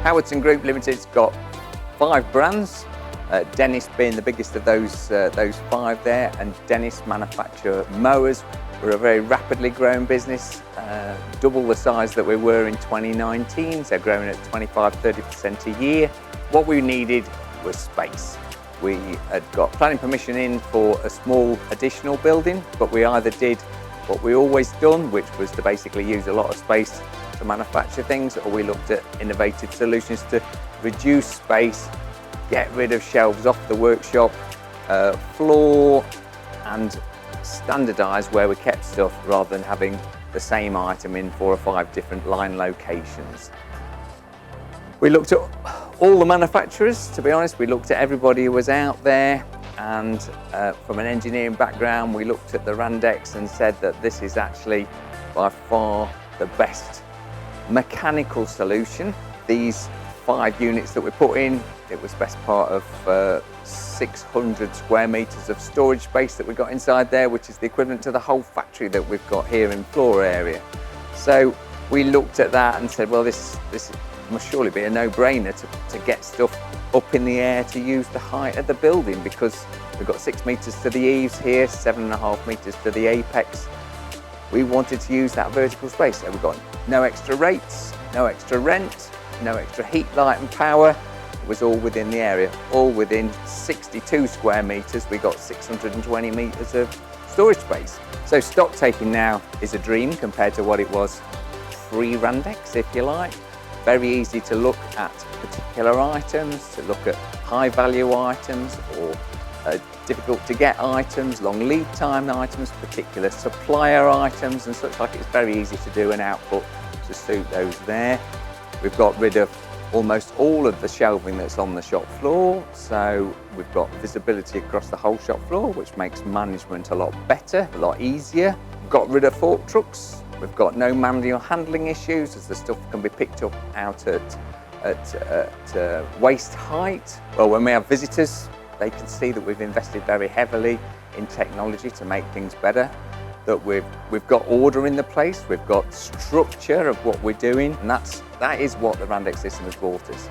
Howardson Group Limited's got 5 brands, Dennis being the biggest of those 5 there, and Dennis manufacture mowers. We're a very rapidly growing business, double the size that we were in 2019, so growing at 25–30% a year. What we needed was space. We had got planning permission in for a small additional building, but we either did what we always done, which was to basically use a lot of space to manufacture things, or we looked at innovative solutions to reduce space, get rid of shelves off the workshop floor, and standardise where we kept stuff rather than having the same item in 4 or 5 different line locations. We looked at all the manufacturers, to be honest. We looked at everybody who was out there, and from an engineering background, we looked at the Randex and said that this is actually by far the best mechanical solution. These 5 units that we put in, it was best part of 600 square metres of storage space that we got inside there, which is the equivalent to the whole factory that we've got here in floor area. So we looked at that and said, well, this must surely be a no-brainer to get stuff up in the air to use the height of the building, because we've got 6 metres to the eaves here, 7.5 metres to the apex. We wanted to use that vertical space, so we've got no extra rates, no extra rent, no extra heat, light and power. It was all within the area, all within 62 square metres. We got 620 metres of storage space. So stock taking now is a dream compared to what it was pre-Randex, if you like. Very easy to look at particular items, to look at high value items or difficult to get items, long lead time items, particular supplier items and such like. It's very easy to do an output to suit those there. We've got rid of almost all of the shelving that's on the shop floor, so we've got visibility across the whole shop floor, which makes management a lot better, a lot easier. We've got rid of fork trucks. We've got no manual handling issues, as the stuff can be picked up out at waist height. Well, when we have visitors, they can see that we've invested very heavily in technology to make things better, that we've got order in the place, we've got structure of what we're doing, and that is what the Randex system has brought us.